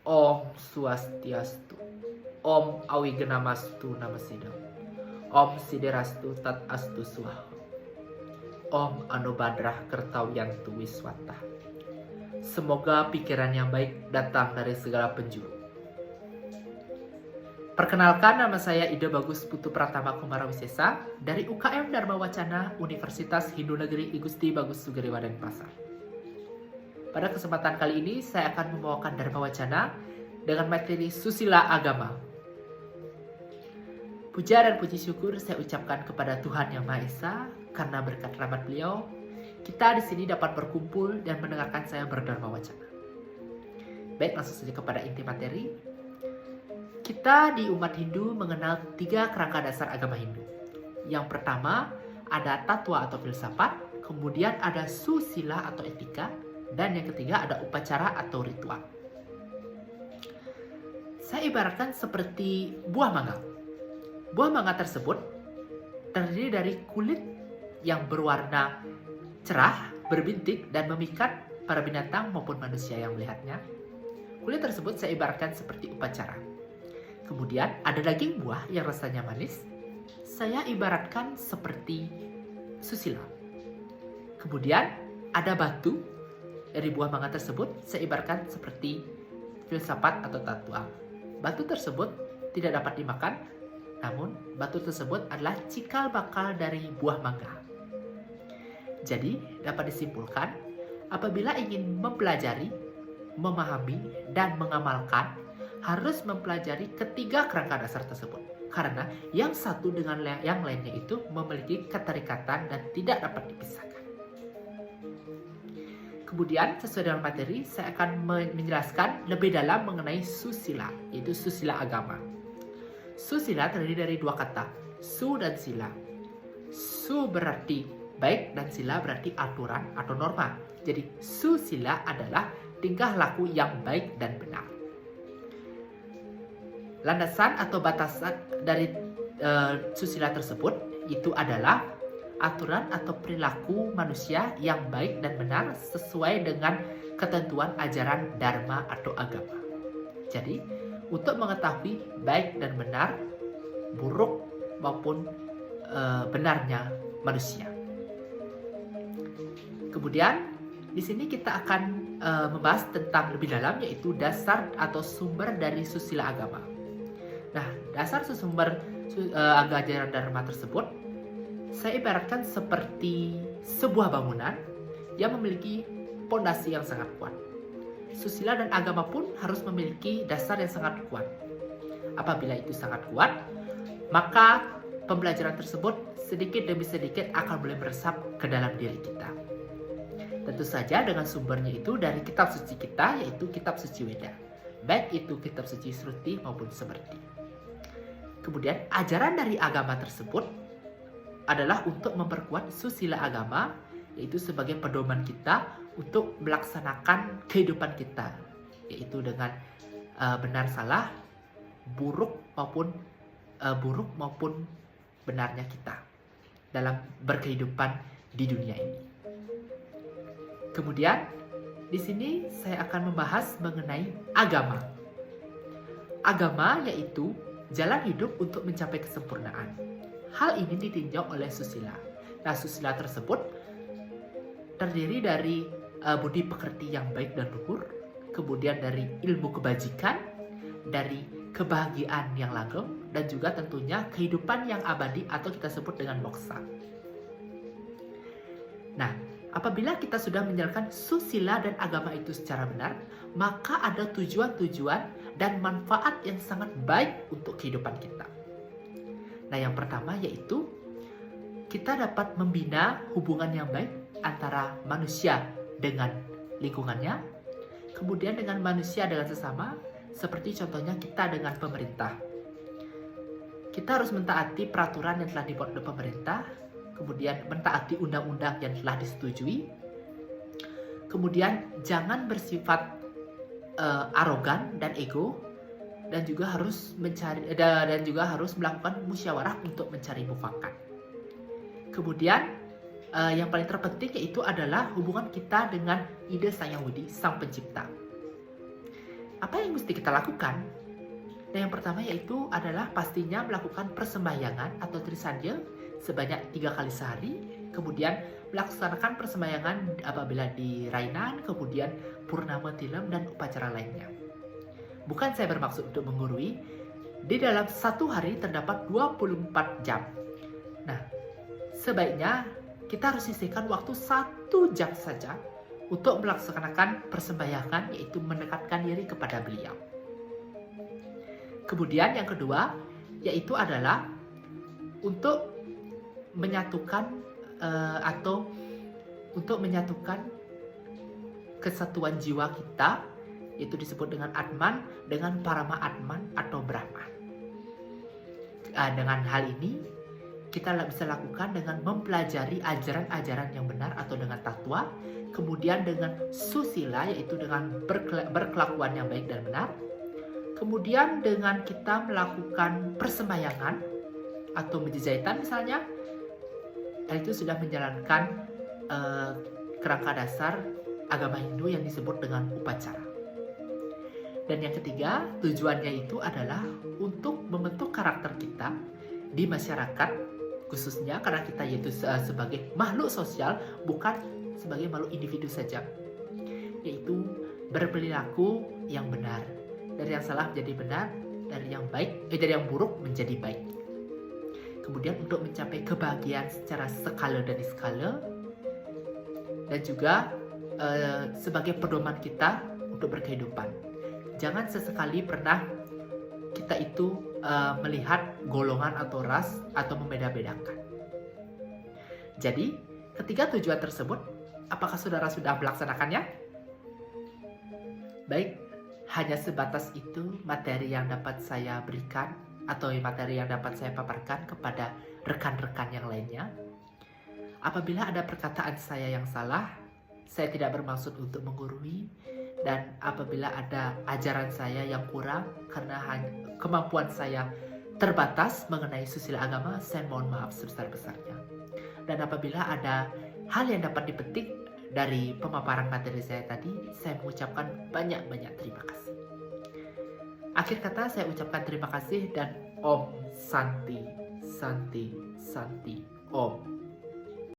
Om Swastiastu. Om Awigenamastu Namasidam. Om Siderastu Tat Astu Swaha. Om Anubadrah Kertawiyantu Wiswata. Semoga pikiran yang baik datang dari segala penjuru. Perkenalkan, nama saya Ida Bagus Putu Pratama Kumarawisesa dari UKM Dharma Wacana Universitas Hindu Negeri I Gusti Bagus Sugeriwa Denpasar. Pada kesempatan kali ini saya akan membawakan Dharma Wacana dengan materi susila agama. Puja dan puji syukur saya ucapkan kepada Tuhan Yang Maha Esa karena berkat rahmat Beliau kita di sini dapat berkumpul dan mendengarkan saya berdharma wacana. Baik, langsung saja kepada inti materi. Kita di umat Hindu mengenal 3 kerangka dasar agama Hindu. Yang pertama ada tatwa atau filsafat, kemudian ada susila atau etika, dan yang ketiga ada upacara atau ritual. Saya ibaratkan seperti buah mangga. Buah mangga tersebut terdiri dari kulit yang berwarna cerah, berbintik, dan memikat para binatang maupun manusia yang melihatnya. Kulit tersebut saya ibaratkan seperti upacara. Kemudian ada daging buah yang rasanya manis, saya ibaratkan seperti susila. Kemudian ada batu dari buah mangga tersebut, saya ibaratkan seperti filsafat atau tatwa. Batu tersebut tidak dapat dimakan, namun batu tersebut adalah cikal bakal dari buah mangga. Jadi dapat disimpulkan, apabila ingin mempelajari, memahami, dan mengamalkan, harus mempelajari ketiga kerangka dasar tersebut. Karena yang satu dengan yang lainnya itu memiliki keterikatan dan tidak dapat dipisahkan. Kemudian sesuai dengan materi, saya akan menjelaskan lebih dalam mengenai susila, yaitu susila agama. Susila terdiri dari 2 kata, su dan sila. Su berarti baik dan sila berarti aturan atau norma. Jadi susila adalah tingkah laku yang baik dan benar. Landasan atau batasan dari susila tersebut itu adalah aturan atau perilaku manusia yang baik dan benar sesuai dengan ketentuan ajaran dharma atau agama. Jadi untuk mengetahui baik dan benar, buruk maupun benarnya manusia. Kemudian di sini kita akan membahas tentang lebih dalam, yaitu dasar atau sumber dari susila agama. Nah, dasar sumber ajaran dharma tersebut saya ibaratkan seperti sebuah bangunan yang memiliki pondasi yang sangat kuat. Susila dan agama pun harus memiliki dasar yang sangat kuat. Apabila itu sangat kuat, maka pembelajaran tersebut sedikit demi sedikit akan mulai meresap ke dalam diri kita. Tentu saja dengan sumbernya itu dari kitab suci kita, yaitu kitab suci Weda. Baik itu kitab suci Sruti maupun Smriti. Kemudian ajaran dari agama tersebut adalah untuk memperkuat susila agama, yaitu sebagai pedoman kita untuk melaksanakan kehidupan kita, yaitu dengan benar salah, buruk maupun benarnya kita dalam berkehidupan di dunia ini. Kemudian di sini saya akan membahas mengenai agama. Agama yaitu jalan hidup untuk mencapai kesempurnaan. Hal ini ditinjau oleh susila. Nah, susila tersebut terdiri dari budi pekerti yang baik dan luhur, kemudian dari ilmu kebajikan, dari kebahagiaan yang langgeng, dan juga tentunya kehidupan yang abadi atau kita sebut dengan moksa. Nah, apabila kita sudah menjalankan susila dan agama itu secara benar, maka ada tujuan-tujuan dan manfaat yang sangat baik untuk kehidupan kita. Nah, yang pertama yaitu kita dapat membina hubungan yang baik antara manusia dengan lingkungannya, kemudian dengan manusia dengan sesama, seperti contohnya kita dengan pemerintah. Kita harus mentaati peraturan yang telah dibuat oleh pemerintah, kemudian mentaati undang-undang yang telah disetujui, kemudian jangan bersifat arogan dan ego, dan juga harus melakukan musyawarah untuk mencari mufakat. Kemudian yang paling terpenting yaitu adalah hubungan kita dengan ide Sang Yang Widi, Sang Pencipta. Apa yang mesti kita lakukan? Nah, yang pertama yaitu adalah pastinya melakukan persembahyangan atau trisandya sebanyak 3 kali sehari. Kemudian melaksanakan persembahyangan apabila di Rainan, kemudian Purnama Tilam dan upacara lainnya. Bukan saya bermaksud untuk menggurui, di dalam satu hari terdapat 24 jam. Nah, sebaiknya kita harus sisihkan waktu 1 jam saja untuk melaksanakan persembahyangan, yaitu mendekatkan diri kepada beliau. Kemudian yang kedua, yaitu adalah untuk menyatukan atau untuk menyatukan kesatuan jiwa kita, yaitu disebut dengan Atman, dengan Parama Atman atau Brahman. Dengan hal ini, kita bisa lakukan dengan mempelajari ajaran-ajaran yang benar atau dengan tatwa, kemudian dengan susila, yaitu dengan berkelakuan yang baik dan benar, kemudian dengan kita melakukan persembahyangan atau menjejaitan misalnya, itu sudah menjalankan kerangka dasar agama Hindu yang disebut dengan upacara. Dan yang ketiga, tujuannya itu adalah untuk membentuk karakter kita di masyarakat, khususnya karena kita yaitu sebagai makhluk sosial, bukan sebagai makhluk individu saja, yaitu berperilaku yang benar, dari yang salah menjadi benar, dari yang buruk menjadi baik. Kemudian untuk mencapai kebahagiaan secara skala demi skala, dan juga sebagai pedoman kita untuk berkehidupan. Jangan sesekali pernah kita itu melihat golongan atau ras atau membeda-bedakan. Jadi, ketiga tujuan tersebut, apakah saudara sudah melaksanakannya? Baik, hanya sebatas itu materi yang dapat saya berikan atau materi yang dapat saya paparkan kepada rekan-rekan yang lainnya. Apabila ada perkataan saya yang salah, saya tidak bermaksud untuk menggurui, dan apabila ada ajaran saya yang kurang karena kemampuan saya terbatas mengenai susila agama, saya mohon maaf sebesar-besarnya. Dan apabila ada hal yang dapat dipetik dari pemaparan materi saya tadi, saya mengucapkan banyak-banyak terima kasih. Akhir kata saya ucapkan terima kasih dan Om Santi, Santi, Santi, Om.